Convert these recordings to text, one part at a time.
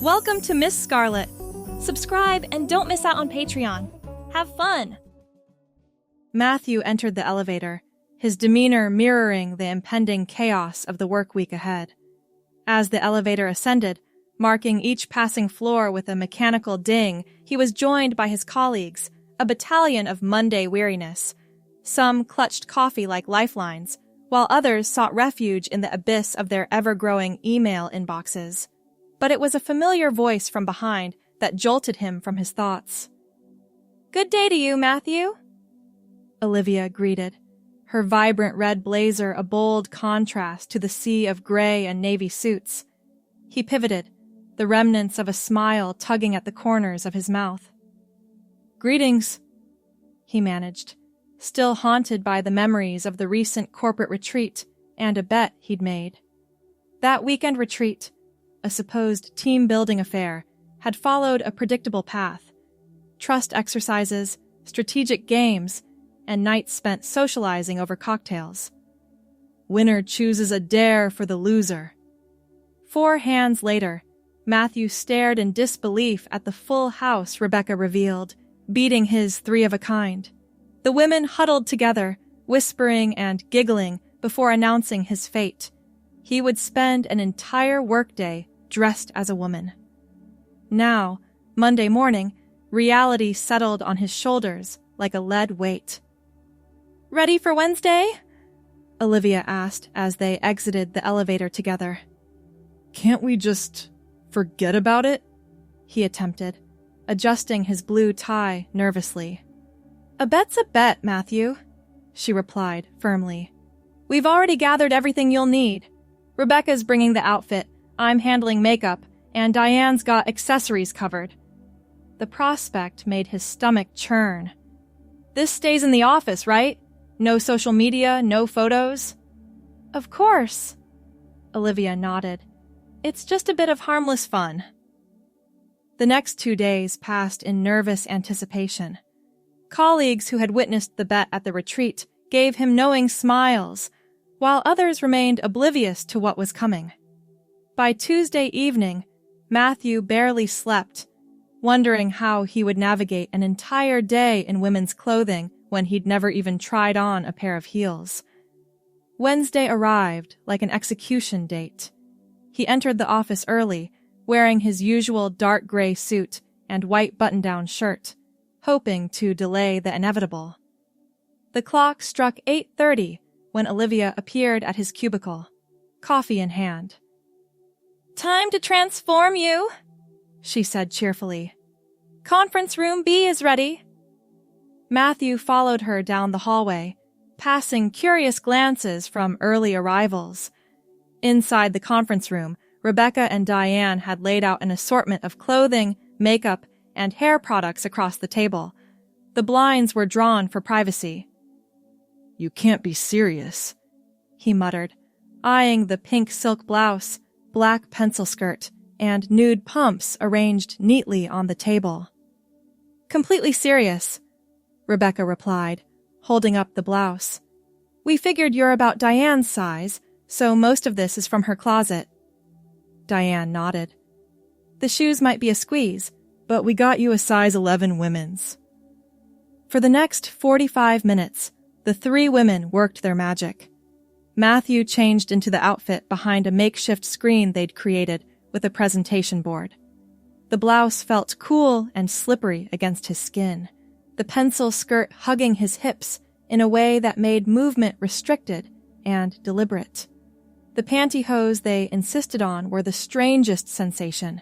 Welcome to Miss Scarlett. Subscribe and don't miss out on Patreon. Have fun! Matthew entered the elevator, his demeanor mirroring the impending chaos of the work week ahead. As the elevator ascended, marking each passing floor with a mechanical ding, he was joined by his colleagues, a battalion of Monday weariness. Some clutched coffee like lifelines, while others sought refuge in the abyss of their ever-growing email inboxes. But it was a familiar voice from behind that jolted him from his thoughts. "Good day to you, Matthew," Olivia greeted, her vibrant red blazer a bold contrast to the sea of gray and navy suits. He pivoted, the remnants of a smile tugging at the corners of his mouth. "Greetings," he managed, still haunted by the memories of the recent corporate retreat and a bet he'd made. That weekend retreat, a supposed team-building affair, had followed a predictable path. Trust exercises, strategic games, and nights spent socializing over cocktails. Winner chooses a dare for the loser. 4 hands later, Matthew stared in disbelief at the full house Rebecca revealed, beating his 3 of a kind. The women huddled together, whispering and giggling before announcing his fate. He would spend an entire workday dressed as a woman. Now, Monday morning, reality settled on his shoulders like a lead weight. "Ready for Wednesday?" Olivia asked as they exited the elevator together. "Can't we just forget about it?" he attempted, adjusting his blue tie nervously. "A bet's a bet, Matthew," she replied firmly. "We've already gathered everything you'll need. Rebecca's bringing the outfit, I'm handling makeup, and Diane's got accessories covered." The prospect made his stomach churn. "This stays in the office, right? No social media, no photos?" "Of course," Olivia nodded. "It's just a bit of harmless fun." The next 2 days passed in nervous anticipation. Colleagues who had witnessed the bet at the retreat gave him knowing smiles, while others remained oblivious to what was coming. By Tuesday evening, Matthew barely slept, wondering how he would navigate an entire day in women's clothing when he'd never even tried on a pair of heels. Wednesday arrived like an execution date. He entered the office early, wearing his usual dark gray suit and white button-down shirt, hoping to delay the inevitable. The clock struck 8:30 when Olivia appeared at his cubicle, coffee in hand. "Time to transform you," she said cheerfully. "Conference room B is ready." Matthew followed her down the hallway, passing curious glances from early arrivals. Inside the conference room, Rebecca and Diane had laid out an assortment of clothing, makeup, and hair products across the table. The blinds were drawn for privacy. "You can't be serious," he muttered, eyeing the pink silk blouse, black pencil skirt, and nude pumps arranged neatly on the table. "Completely serious," Rebecca replied, holding up the blouse. "We figured you're about Diane's size, so most of this is from her closet." Diane nodded. "The shoes might be a squeeze, but we got you a size 11 women's." For the next 45 minutes, the 3 women worked their magic. Matthew changed into the outfit behind a makeshift screen they'd created with a presentation board. The blouse felt cool and slippery against his skin, the pencil skirt hugging his hips in a way that made movement restricted and deliberate. The pantyhose they insisted on were the strangest sensation,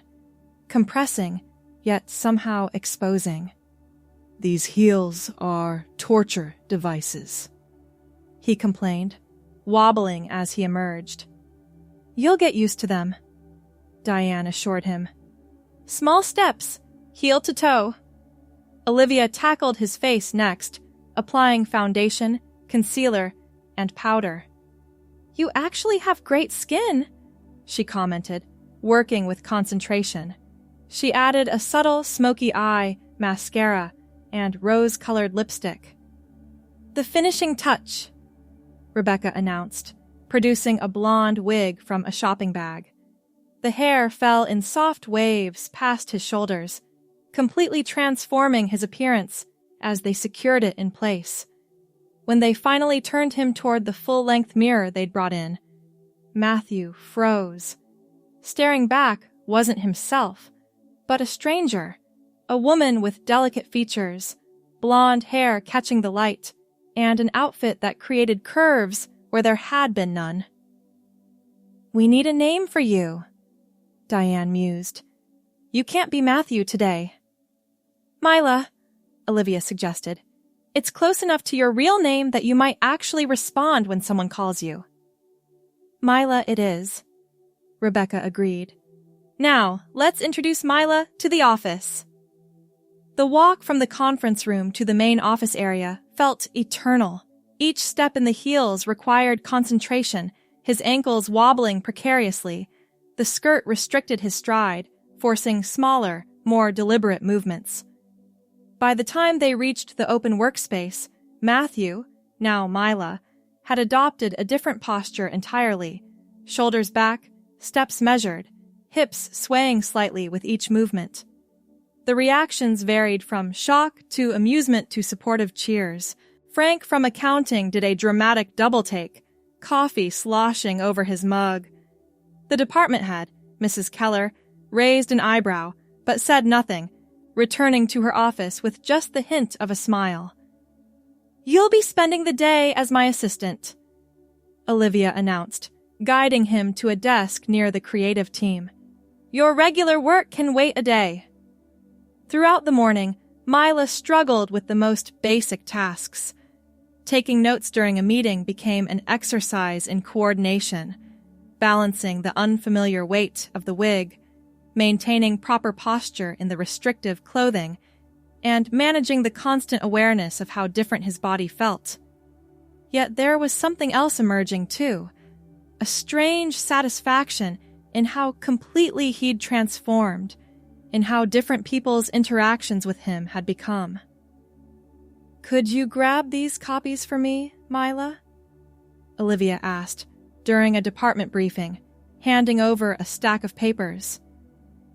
compressing, yet somehow exposing. "These heels are torture devices," he complained, wobbling as he emerged. "You'll get used to them," Diane assured him. "Small steps, heel to toe." Olivia tackled his face next, applying foundation, concealer, and powder. "You actually have great skin," she commented, working with concentration. She added a subtle smoky eye, mascara, and rose-colored lipstick. "The finishing touch," Rebecca announced, producing a blonde wig from a shopping bag. The hair fell in soft waves past his shoulders, completely transforming his appearance as they secured it in place. When they finally turned him toward the full-length mirror they'd brought in, Matthew froze. Staring back wasn't himself, but a stranger, a woman with delicate features, blonde hair catching the light, and an outfit that created curves where there had been none. "We need a name for you," Diane mused. "You can't be Matthew today." "Myla," Olivia suggested. "It's close enough to your real name that you might actually respond when someone calls you." "Myla it is," Rebecca agreed. "Now, let's introduce Myla to the office." The walk from the conference room to the main office area felt eternal. Each step in the heels required concentration, his ankles wobbling precariously. The skirt restricted his stride, forcing smaller, more deliberate movements. By the time they reached the open workspace, Matthew, now Myla, had adopted a different posture entirely, shoulders back, steps measured, hips swaying slightly with each movement. The reactions varied from shock to amusement to supportive cheers. Frank from accounting did a dramatic double-take, coffee sloshing over his mug. The department head, Mrs. Keller, raised an eyebrow, but said nothing, returning to her office with just the hint of a smile. "You'll be spending the day as my assistant," Olivia announced, guiding him to a desk near the creative team. "Your regular work can wait a day." Throughout the morning, Myla struggled with the most basic tasks. Taking notes during a meeting became an exercise in coordination, balancing the unfamiliar weight of the wig, maintaining proper posture in the restrictive clothing, and managing the constant awareness of how different his body felt. Yet there was something else emerging, too, a strange satisfaction in how completely he'd transformed, in how different people's interactions with him had become. "Could you grab these copies for me, Myla?" Olivia asked, during a department briefing, handing over a stack of papers.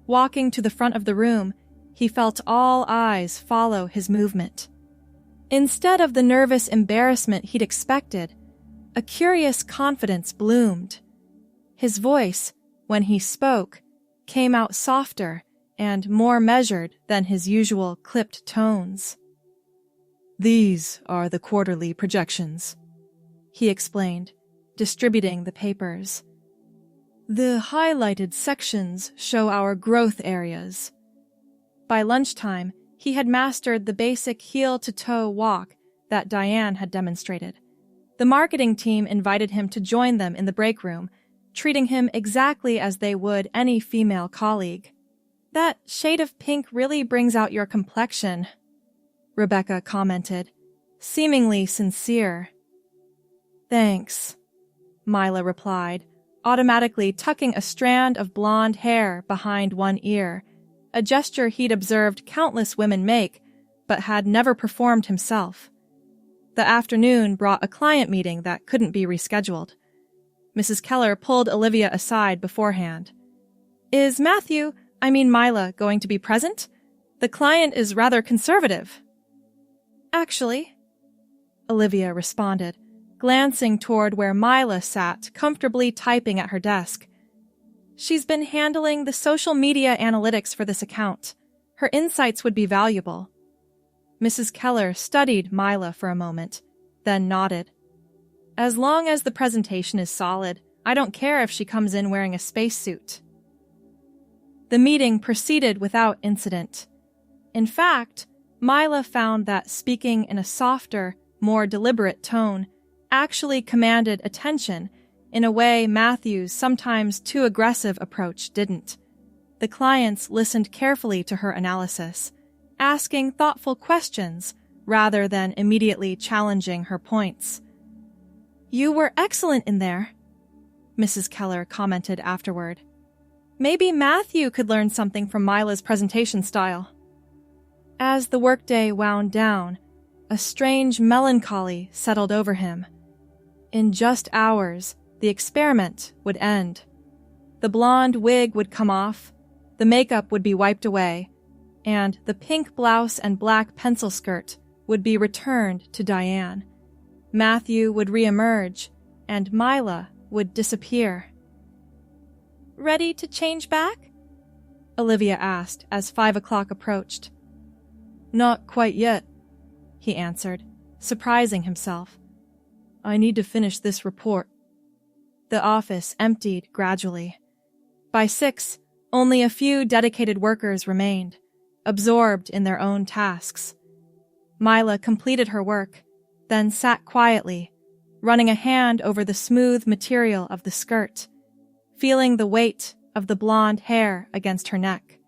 Walking to the front of the room, he felt all eyes follow his movement. Instead of the nervous embarrassment he'd expected, a curious confidence bloomed. His voice, when he spoke, came out softer and more measured than his usual clipped tones. "These are the quarterly projections," he explained, distributing the papers. "The highlighted sections show our growth areas." By lunchtime, he had mastered the basic heel-to-toe walk that Diane had demonstrated. The marketing team invited him to join them in the break room, treating him exactly as they would any female colleague. "That shade of pink really brings out your complexion," Rebecca commented, seemingly sincere. "Thanks," Myla replied, automatically tucking a strand of blonde hair behind one ear, a gesture he'd observed countless women make, but had never performed himself. The afternoon brought a client meeting that couldn't be rescheduled. Mrs. Keller pulled Olivia aside beforehand. "Is Myla going to be present? The client is rather conservative." "Actually," Olivia responded, glancing toward where Myla sat comfortably typing at her desk. "She's been handling the social media analytics for this account. Her insights would be valuable." Mrs. Keller studied Myla for a moment, then nodded. "As long as the presentation is solid, I don't care if she comes in wearing a spacesuit." The meeting proceeded without incident. In fact, Myla found that speaking in a softer, more deliberate tone actually commanded attention in a way Matthew's sometimes too aggressive approach didn't. The clients listened carefully to her analysis, asking thoughtful questions rather than immediately challenging her points. "You were excellent in there," Mrs. Keller commented afterward. "Maybe Matthew could learn something from Myla's presentation style." As the workday wound down, a strange melancholy settled over him. In just hours, the experiment would end. The blonde wig would come off, the makeup would be wiped away, and the pink blouse and black pencil skirt would be returned to Diane. Matthew would reemerge, and Myla would disappear. "Ready to change back?" Olivia asked as 5 o'clock approached. "Not quite yet," he answered, surprising himself. "I need to finish this report." The office emptied gradually. By 6, only a few dedicated workers remained, absorbed in their own tasks. Myla completed her work, then sat quietly, running a hand over the smooth material of the skirt, feeling the weight of the blonde hair against her neck.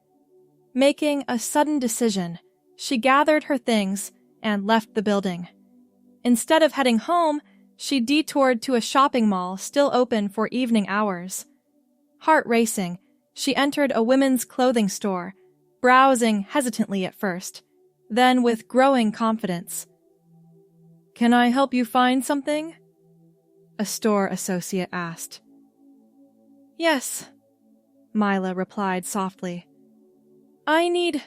Making a sudden decision, she gathered her things and left the building. Instead of heading home, she detoured to a shopping mall still open for evening hours. Heart racing, she entered a women's clothing store, browsing hesitantly at first, then with growing confidence. "Can I help you find something?" a store associate asked. "Yes," Myla replied softly. "I need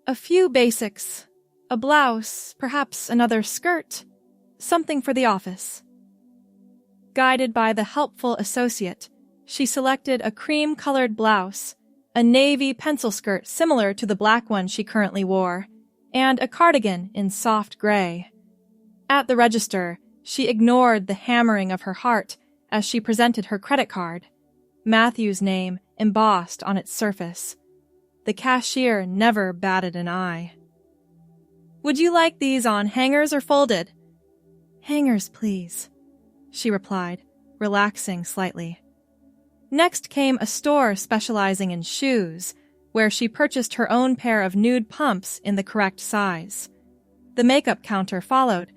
a few basics, a blouse, perhaps another skirt, something for the office." Guided by the helpful associate, she selected a cream-colored blouse, a navy pencil skirt similar to the black one she currently wore, and a cardigan in soft gray. At the register, she ignored the hammering of her heart as she presented her credit card, Matthew's name embossed on its surface. The cashier never batted an eye. "Would you like these on hangers or folded?" "Hangers, please," she replied, relaxing slightly. Next came a store specializing in shoes, where she purchased her own pair of nude pumps in the correct size. The makeup counter followed,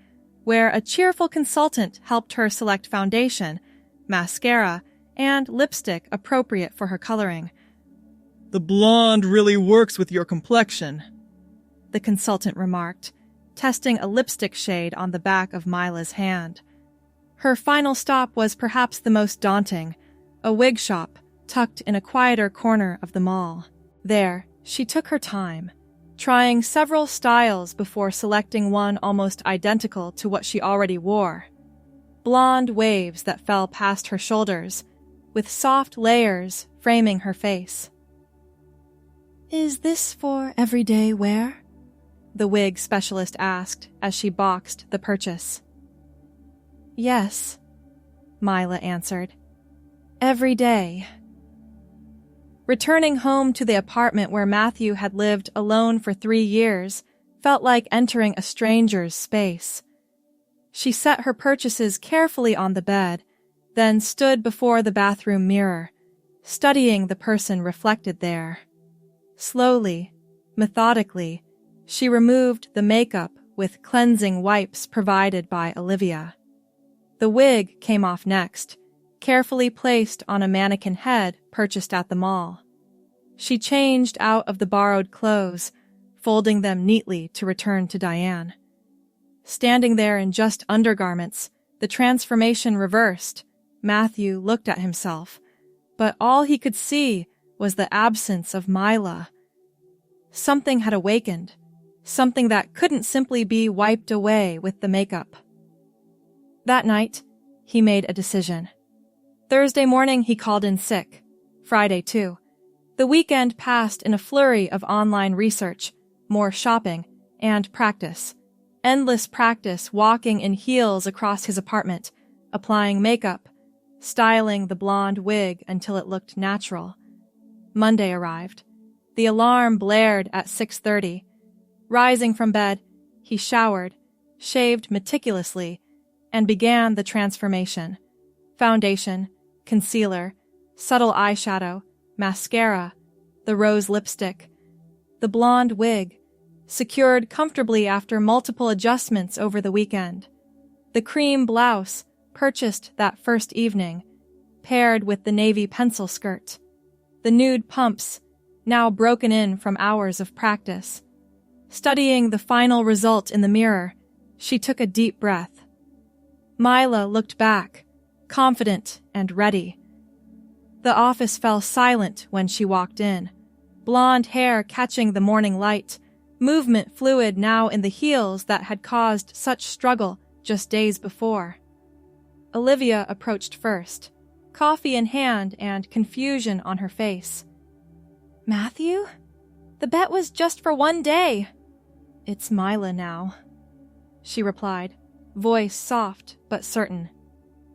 where a cheerful consultant helped her select foundation, mascara, and lipstick appropriate for her coloring. "The blonde really works with your complexion," the consultant remarked, testing a lipstick shade on the back of Myla's hand. Her final stop was perhaps the most daunting, a wig shop tucked in a quieter corner of the mall. There, she took her time, trying several styles before selecting one almost identical to what she already wore. Blonde waves that fell past her shoulders, with soft layers framing her face. "Is this for everyday wear?" the wig specialist asked as she boxed the purchase. "Yes," Myla answered. "Every day." Returning home to the apartment where Matthew had lived alone for 3 years felt like entering a stranger's space. She set her purchases carefully on the bed, then stood before the bathroom mirror, studying the person reflected there. Slowly, methodically, she removed the makeup with cleansing wipes provided by Olivia. The wig came off next, carefully placed on a mannequin head purchased at the mall. She changed out of the borrowed clothes, folding them neatly to return to Diane. Standing there in just undergarments, the transformation reversed. Matthew looked at himself, but all he could see was the absence of Myla. Something had awakened, something that couldn't simply be wiped away with the makeup. That night, he made a decision. Thursday morning, he called in sick. Friday, too. The weekend passed in a flurry of online research, more shopping, and practice. Endless practice walking in heels across his apartment, applying makeup, styling the blonde wig until it looked natural. Monday arrived. The alarm blared at 6:30. Rising from bed, he showered, shaved meticulously, and began the transformation. Foundation, concealer, subtle eyeshadow, mascara, the rose lipstick, the blonde wig, secured comfortably after multiple adjustments over the weekend. The cream blouse, purchased that first evening, paired with the navy pencil skirt. The nude pumps, now broken in from hours of practice. Studying the final result in the mirror, she took a deep breath. Myla looked back, confident and ready. The office fell silent when she walked in, blonde hair catching the morning light, movement fluid now in the heels that had caused such struggle just days before. Olivia approached first, coffee in hand and confusion on her face. "Matthew? The bet was just for one day." "It's Myla now," she replied, voice soft but certain.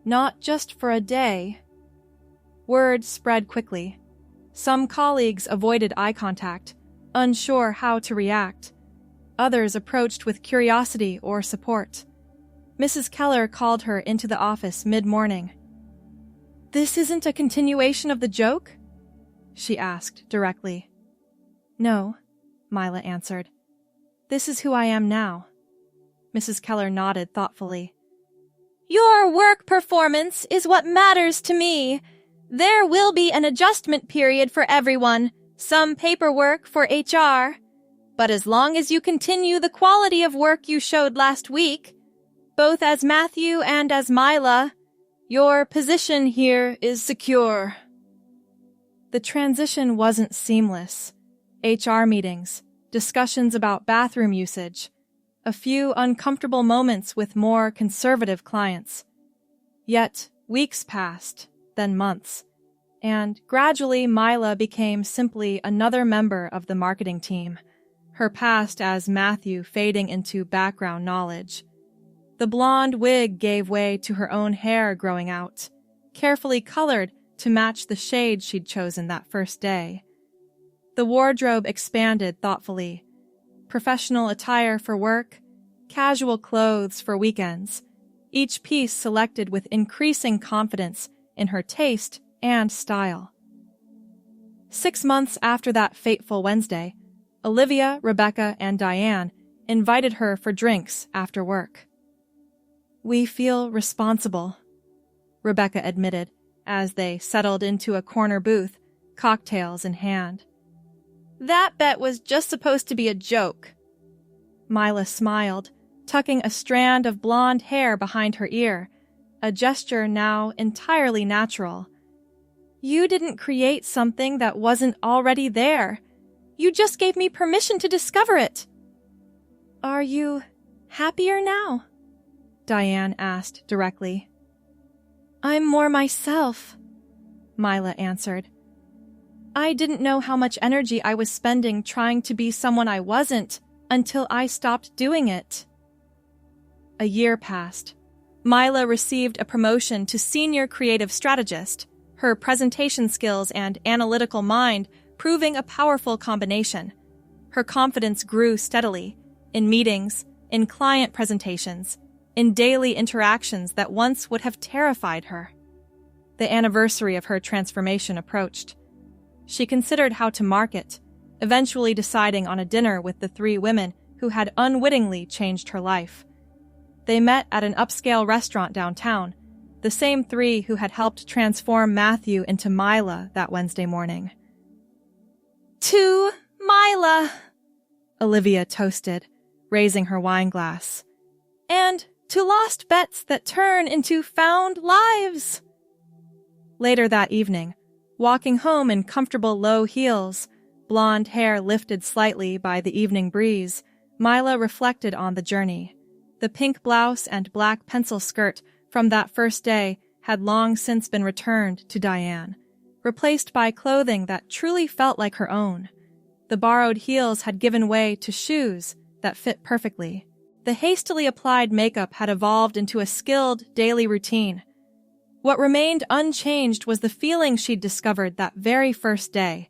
"Not just for a day." Word spread quickly. Some colleagues avoided eye contact, unsure how to react. Others approached with curiosity or support. Mrs. Keller called her into the office mid-morning. "This isn't a continuation of the joke?" she asked directly. "No," Myla answered. "This is who I am now." Mrs. Keller nodded thoughtfully. "Your work performance is what matters to me. There will be an adjustment period for everyone, some paperwork for HR. But as long as you continue the quality of work you showed last week, both as Matthew and as Myla, your position here is secure." The transition wasn't seamless. HR meetings, discussions about bathroom usage, a few uncomfortable moments with more conservative clients. Yet weeks passed, then months, and gradually Myla became simply another member of the marketing team, her past as Matthew fading into background knowledge. The blonde wig gave way to her own hair growing out, carefully colored to match the shade she'd chosen that first day. The wardrobe expanded thoughtfully. Professional attire for work, casual clothes for weekends, each piece selected with increasing confidence in her taste and style. 6 months after that fateful Wednesday, Olivia, Rebecca, and Diane invited her for drinks after work. "We feel responsible," Rebecca admitted as they settled into a corner booth, cocktails in hand. "That bet was just supposed to be a joke." Myla smiled, tucking a strand of blonde hair behind her ear, a gesture now entirely natural. "You didn't create something that wasn't already there. You just gave me permission to discover it." "Are you happier now?" Diane asked directly. "I'm more myself," Myla answered. "I didn't know how much energy I was spending trying to be someone I wasn't until I stopped doing it." A year passed. Myla received a promotion to senior creative strategist, her presentation skills and analytical mind proving a powerful combination. Her confidence grew steadily, in meetings, in client presentations, in daily interactions that once would have terrified her. The anniversary of her transformation approached. She considered how to market, eventually deciding on a dinner with the 3 women who had unwittingly changed her life. They met at an upscale restaurant downtown, the same 3 who had helped transform Matthew into Myla that Wednesday morning. "To Myla," Olivia toasted, raising her wine glass. "And to lost bets that turn into found lives." Later that evening, walking home in comfortable low heels, blonde hair lifted slightly by the evening breeze, Myla reflected on the journey. The pink blouse and black pencil skirt from that first day had long since been returned to Diane, replaced by clothing that truly felt like her own. The borrowed heels had given way to shoes that fit perfectly. The hastily applied makeup had evolved into a skilled daily routine. What remained unchanged was the feeling she'd discovered that very first day,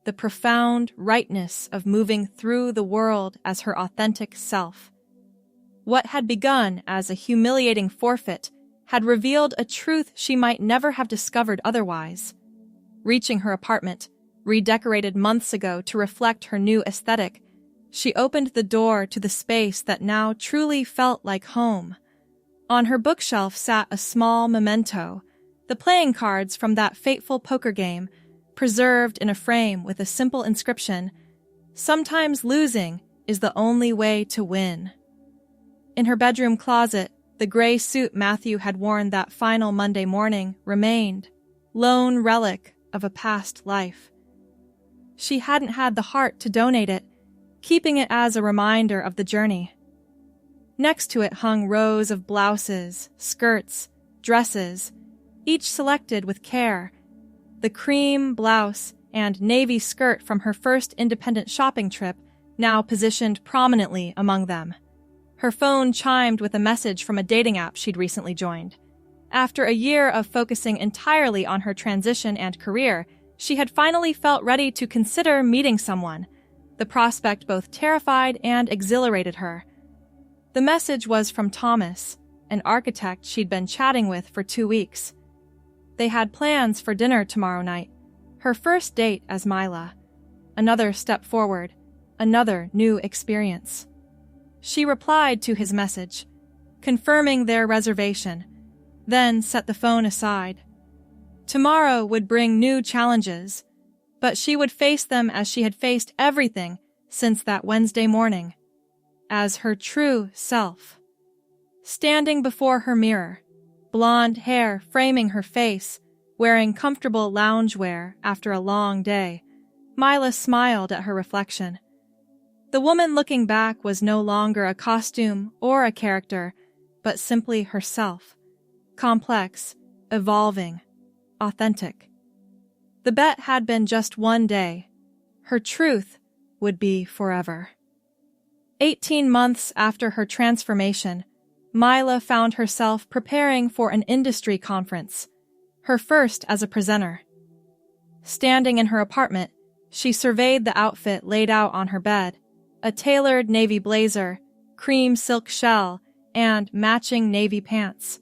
the profound rightness of moving through the world as her authentic self. What had begun as a humiliating forfeit had revealed a truth she might never have discovered otherwise. Reaching her apartment, redecorated months ago to reflect her new aesthetic, she opened the door to the space that now truly felt like home. On her bookshelf sat a small memento, the playing cards from that fateful poker game, preserved in a frame with a simple inscription, "Sometimes losing is the only way to win." In her bedroom closet, the gray suit Matthew had worn that final Monday morning remained, lone relic of a past life. She hadn't had the heart to donate it, keeping it as a reminder of the journey. Next to it hung rows of blouses, skirts, dresses, each selected with care. The cream blouse and navy skirt from her first independent shopping trip now positioned prominently among them. Her phone chimed with a message from a dating app she'd recently joined. After a year of focusing entirely on her transition and career, she had finally felt ready to consider meeting someone. The prospect both terrified and exhilarated her. The message was from Thomas, an architect she'd been chatting with for 2 weeks. They had plans for dinner tomorrow night, her first date as Myla. Another step forward, another new experience. She replied to his message, confirming their reservation, then set the phone aside. Tomorrow would bring new challenges, but she would face them as she had faced everything since that Wednesday morning, as her true self. Standing before her mirror, blonde hair framing her face, wearing comfortable loungewear after a long day, Myla smiled at her reflection. The woman looking back was no longer a costume or a character, but simply herself. Complex, evolving, authentic. The bet had been just one day. Her truth would be forever. 18 months after her transformation, Myla found herself preparing for an industry conference, her first as a presenter. Standing in her apartment, she surveyed the outfit laid out on her bed, a tailored navy blazer, cream silk shell, and matching navy pants.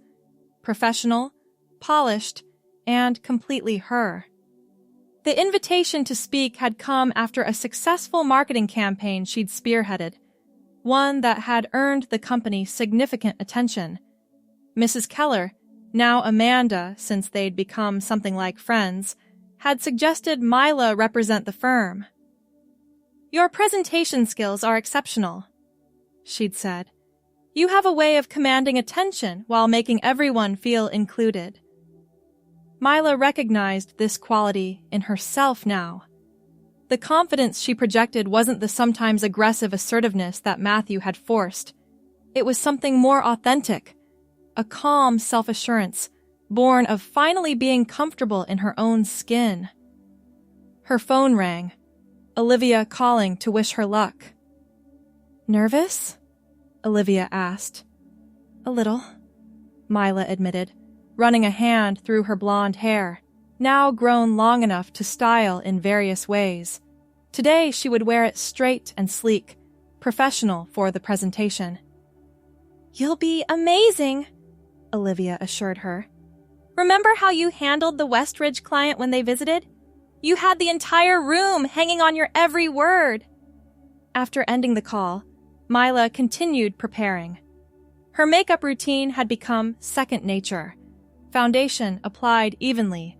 Professional, polished, and completely her. The invitation to speak had come after a successful marketing campaign she'd spearheaded, one that had earned the company significant attention. Mrs. Keller, now Amanda since they'd become something like friends, had suggested Myla represent the firm. "Your presentation skills are exceptional," she'd said. "You have a way of commanding attention while making everyone feel included." Myla recognized this quality in herself now. The confidence she projected wasn't the sometimes aggressive assertiveness that Matthew had forced. It was something more authentic, a calm self-assurance born of finally being comfortable in her own skin. Her phone rang, Olivia calling to wish her luck. "Nervous?" Olivia asked. "A little," Myla admitted, running a hand through her blonde hair, now grown long enough to style in various ways. Today she would wear it straight and sleek, professional for the presentation. "You'll be amazing," Olivia assured her. "Remember how you handled the Westridge client when they visited? You had the entire room hanging on your every word." After ending the call, Myla continued preparing. Her makeup routine had become second nature. Foundation applied evenly,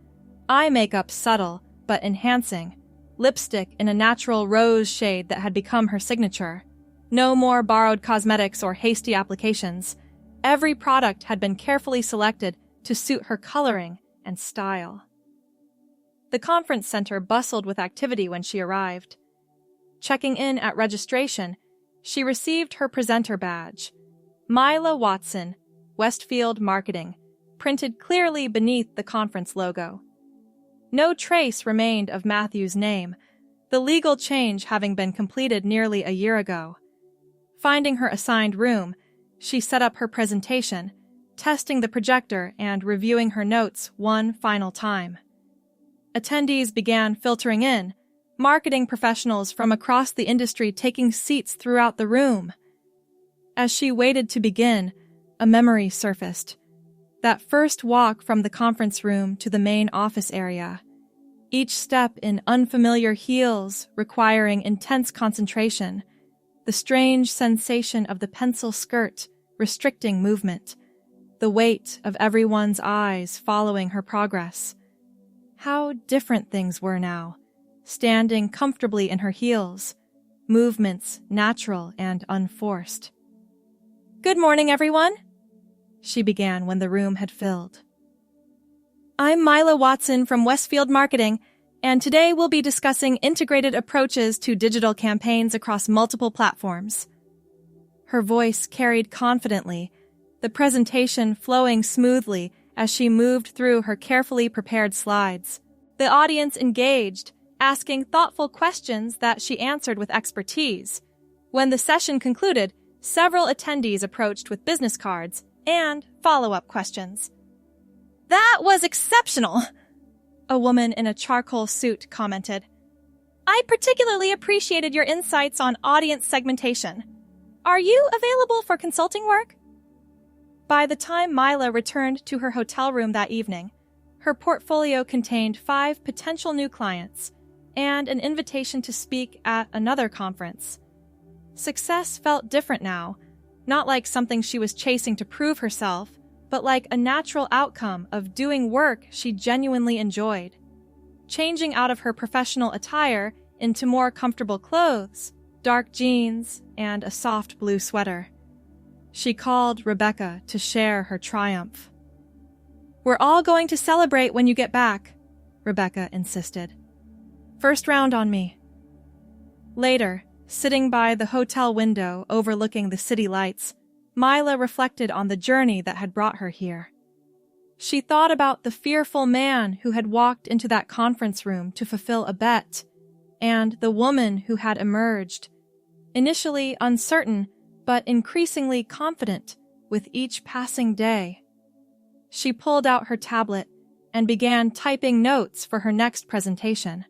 eye makeup subtle but enhancing, lipstick in a natural rose shade that had become her signature. No more borrowed cosmetics or hasty applications. Every product had been carefully selected to suit her coloring and style. The conference center bustled with activity when she arrived. Checking in at registration, she received her presenter badge. Myla Watson, Westfield Marketing, printed clearly beneath the conference logo. No trace remained of Matthew's name, the legal change having been completed nearly a year ago. Finding her assigned room, she set up her presentation, testing the projector and reviewing her notes one final time. Attendees began filtering in, marketing professionals from across the industry taking seats throughout the room. As she waited to begin, a memory surfaced. That first walk from the conference room to the main office area. Each step in unfamiliar heels requiring intense concentration. The strange sensation of the pencil skirt restricting movement. The weight of everyone's eyes following her progress. How different things were now, standing comfortably in her heels, movements natural and unforced. "Good morning, everyone," she began when the room had filled. I'm Myla Watson from Westfield Marketing, and today we'll be discussing integrated approaches to digital campaigns across multiple platforms. Her voice carried confidently, the presentation flowing smoothly as she moved through her carefully prepared slides. The audience engaged, asking thoughtful questions that she answered with expertise. When the session concluded, several attendees approached with business cards and follow-up questions. "That was exceptional," a woman in a charcoal suit commented. "I particularly appreciated your insights on audience segmentation. Are you available for consulting work?" By the time Myla returned to her hotel room that evening, her portfolio contained 5 potential new clients and an invitation to speak at another conference. Success felt different now, not like something she was chasing to prove herself, but like a natural outcome of doing work she genuinely enjoyed. Changing out of her professional attire into more comfortable clothes, dark jeans, and a soft blue sweater. She called Rebecca to share her triumph. "We're all going to celebrate when you get back," Rebecca insisted. "First round on me." Later, sitting by the hotel window overlooking the city lights, Myla reflected on the journey that had brought her here. She thought about the fearful man who had walked into that conference room to fulfill a bet, and the woman who had emerged, initially uncertain but increasingly confident with each passing day. She pulled out her tablet and began typing notes for her next presentation.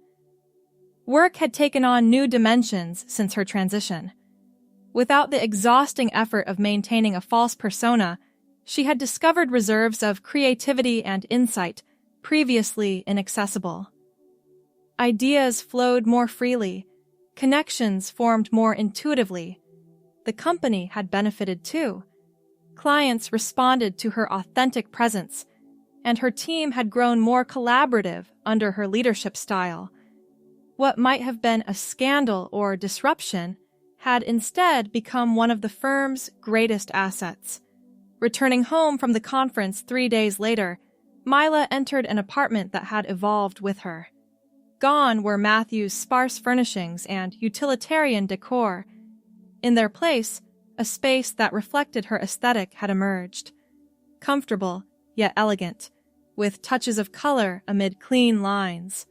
Work had taken on new dimensions since her transition. Without the exhausting effort of maintaining a false persona, she had discovered reserves of creativity and insight previously inaccessible. Ideas flowed more freely, connections formed more intuitively. The company had benefited too. Clients responded to her authentic presence, and her team had grown more collaborative under her leadership style. What might have been a scandal or disruption had instead become one of the firm's greatest assets. Returning home from the conference 3 days later, Myla entered an apartment that had evolved with her. Gone were Matthew's sparse furnishings and utilitarian decor. In their place, a space that reflected her aesthetic had emerged. Comfortable, yet elegant, with touches of color amid clean lines.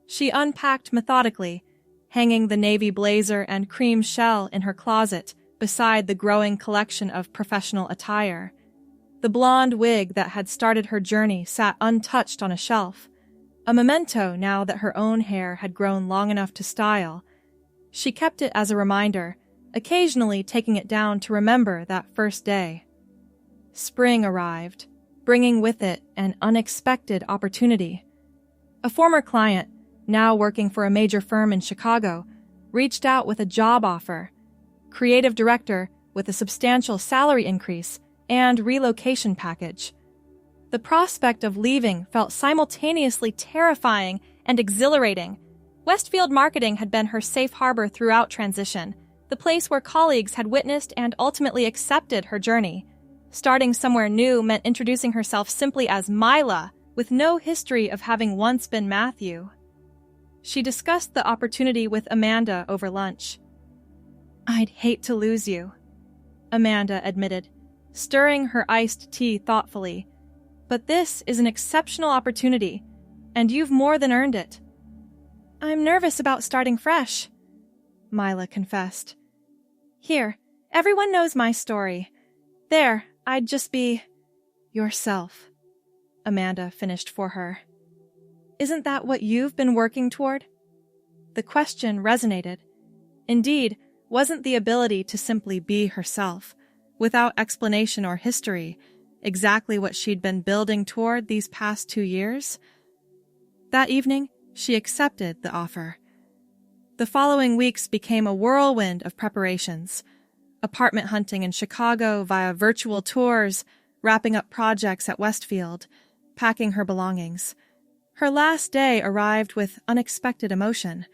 She unpacked methodically, hanging the navy blazer and cream shell in her closet beside the growing collection of professional attire. The blonde wig that had started her journey sat untouched on a shelf, a memento now that her own hair had grown long enough to style. She kept it as a reminder, occasionally taking it down to remember that first day. Spring arrived, bringing with it an unexpected opportunity. A former client, now working for a major firm in Chicago, reached out with a job offer. Creative director with a substantial salary increase and relocation package. The prospect of leaving felt simultaneously terrifying and exhilarating. Westfield Marketing had been her safe harbor throughout transition, the place where colleagues had witnessed and ultimately accepted her journey. Starting somewhere new meant introducing herself simply as Myla, with no history of having once been Matthew. She discussed the opportunity with Amanda over lunch. "I'd hate to lose you," Amanda admitted, stirring her iced tea thoughtfully. "But this is an exceptional opportunity, and you've more than earned it." "I'm nervous about starting fresh," Myla confessed. "Here, everyone knows my story. There, I'd just be yourself," Amanda finished for her. "Isn't that what you've been working toward?" The question resonated. Indeed, wasn't the ability to simply be herself, without explanation or history, exactly what she'd been building toward these past 2 years? That evening, she accepted the offer. The following weeks became a whirlwind of preparations. Apartment hunting in Chicago via virtual tours, wrapping up projects at Westfield, packing her belongings. Her last day arrived with unexpected emotion.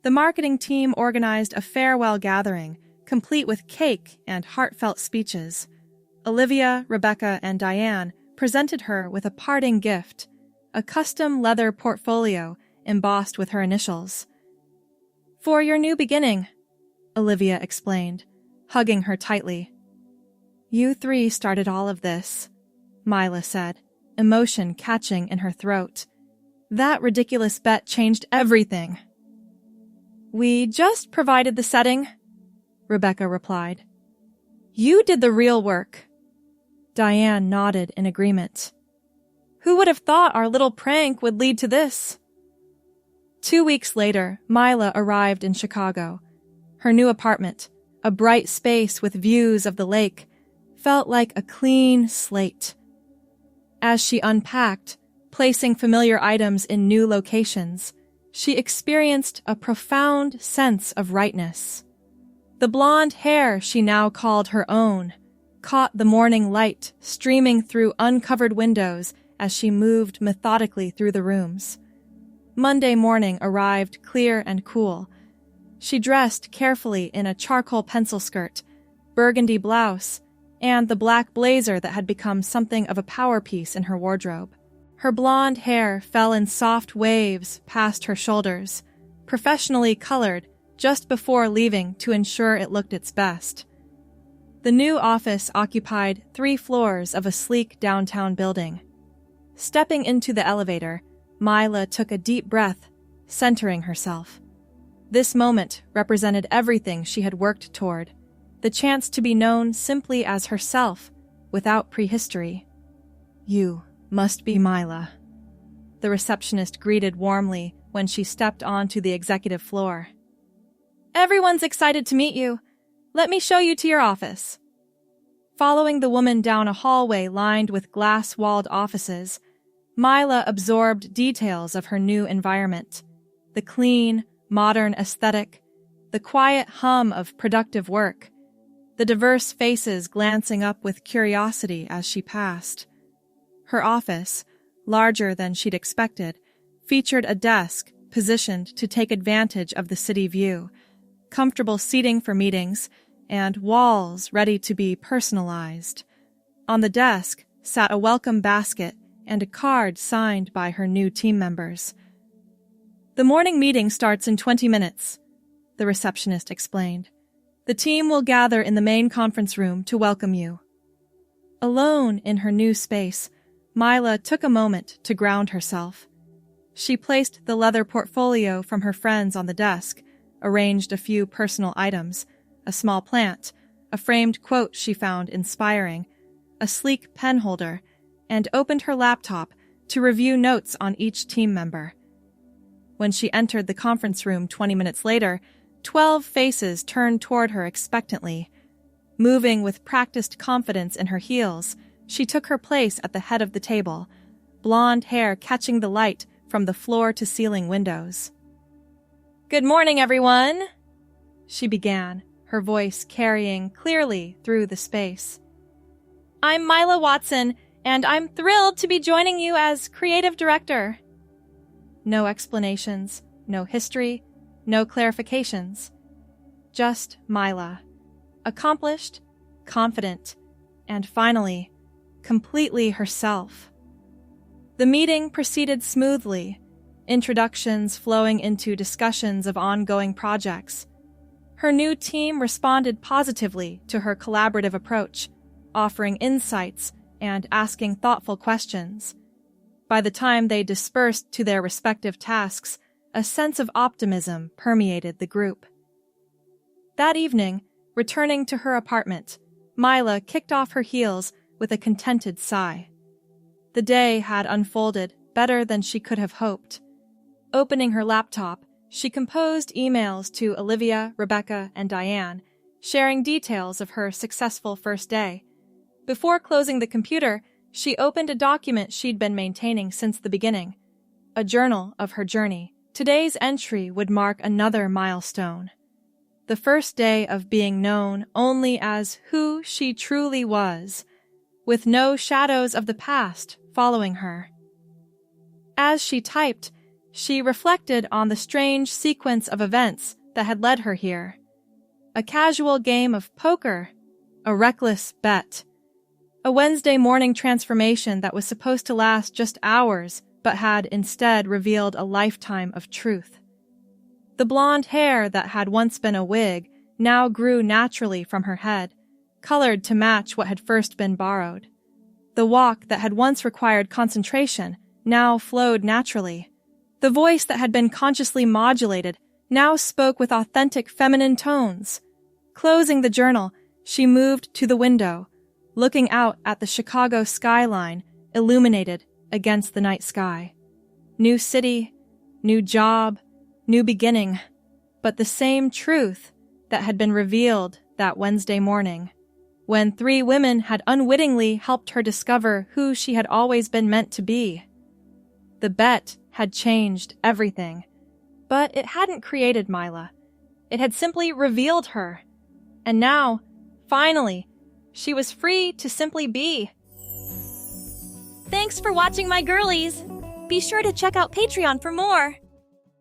The marketing team organized a farewell gathering, complete with cake and heartfelt speeches. Olivia, Rebecca, and Diane presented her with a parting gift, a custom leather portfolio embossed with her initials. "For your new beginning," Olivia explained, hugging her tightly. "You three started all of this," Myla said, emotion catching in her throat. "That ridiculous bet changed everything." "We just provided the setting," Rebecca replied. "You did the real work." Diane nodded in agreement. "Who would have thought our little prank would lead to this?" 2 weeks later, Myla arrived in Chicago. Her new apartment, a bright space with views of the lake, felt like a clean slate. As she unpacked, placing familiar items in new locations, she experienced a profound sense of rightness. The blonde hair she now called her own caught the morning light streaming through uncovered windows as she moved methodically through the rooms. Monday morning arrived clear and cool. She dressed carefully in a charcoal pencil skirt, burgundy blouse, and the black blazer that had become something of a power piece in her wardrobe. Her blonde hair fell in soft waves past her shoulders, professionally colored just before leaving to ensure it looked its best. The new office occupied 3 floors of a sleek downtown building. Stepping into the elevator, Myla took a deep breath, centering herself. This moment represented everything she had worked toward, the chance to be known simply as herself, without prehistory. "You must be Myla," the receptionist greeted warmly when she stepped onto the executive floor. "Everyone's excited to meet you. Let me show you to your office." Following the woman down a hallway lined with glass-walled offices, Myla absorbed details of her new environment. The clean, modern aesthetic, the quiet hum of productive work, the diverse faces glancing up with curiosity as she passed. Her office, larger than she'd expected, featured a desk positioned to take advantage of the city view, comfortable seating for meetings, and walls ready to be personalized. On the desk sat a welcome basket and a card signed by her new team members. "The morning meeting starts in 20 minutes, the receptionist explained. "The team will gather in the main conference room to welcome you." Alone in her new space, Myla took a moment to ground herself. She placed the leather portfolio from her friends on the desk, arranged a few personal items, a small plant, a framed quote she found inspiring, a sleek pen holder, and opened her laptop to review notes on each team member. When she entered the conference room 20 minutes later, 12 faces turned toward her expectantly. Moving with practiced confidence in her heels, she took her place at the head of the table, blonde hair catching the light from the floor-to-ceiling windows. "Good morning, everyone," she began, her voice carrying clearly through the space. "I'm Myla Watson, and I'm thrilled to be joining you as creative director." No explanations, no history, no clarifications. Just Myla. Accomplished, confident, and finally, completely herself. The meeting proceeded smoothly, introductions flowing into discussions of ongoing projects. Her new team responded positively to her collaborative approach, offering insights and asking thoughtful questions. By the time they dispersed to their respective tasks, a sense of optimism permeated the group. That evening, returning to her apartment, Myla kicked off her heels with a contented sigh. The day had unfolded better than she could have hoped. Opening her laptop, she composed emails to Olivia, Rebecca, and Diane, sharing details of her successful first day. Before closing the computer, she opened a document she'd been maintaining since the beginning, a journal of her journey. Today's entry would mark another milestone. The first day of being known only as who she truly was, with no shadows of the past following her. As she typed, she reflected on the strange sequence of events that had led her here. A casual game of poker, a reckless bet, a Wednesday morning transformation that was supposed to last just hours but had instead revealed a lifetime of truth. The blonde hair that had once been a wig now grew naturally from her head, colored to match what had first been borrowed. The walk that had once required concentration now flowed naturally. The voice that had been consciously modulated now spoke with authentic feminine tones. Closing the journal, she moved to the window, looking out at the Chicago skyline illuminated against the night sky. New city, new job, new beginning, but the same truth that had been revealed that Wednesday morning, when 3 women had unwittingly helped her discover who she had always been meant to be. The bet had changed everything, but it hadn't created Myla. It had simply revealed her. And now, finally, she was free to simply be. Thanks for watching, my girlies! Be sure to check out Patreon for more!